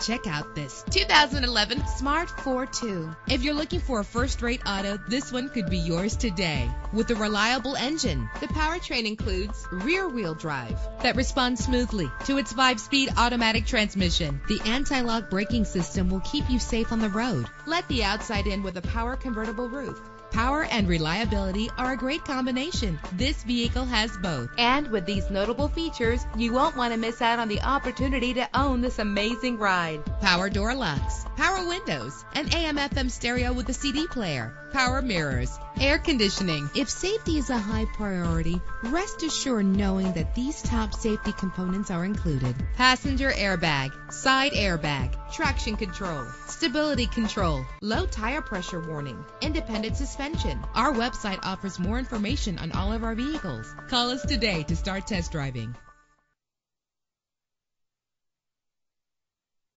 Check out this 2011 Smart 4.2. If you're looking for a first-rate auto, this one could be yours today. With a reliable engine, the powertrain includes rear-wheel drive that responds smoothly to its 5-speed automatic transmission. The anti-lock braking system will keep you safe on the road. Let the outside in with a power convertible roof. Power and reliability are a great combination. This vehicle has both. And with these notable features, you won't want to miss out on the opportunity to own this amazing ride. Power door locks, power windows, an AM/FM stereo with a CD player, power mirrors, air conditioning. If safety is a high priority, rest assured knowing that these top safety components are included. Passenger airbag, side airbag, traction control, stability control, low tire pressure warning, independent suspension. Our website offers more information on all of our vehicles. Call us today to start test driving.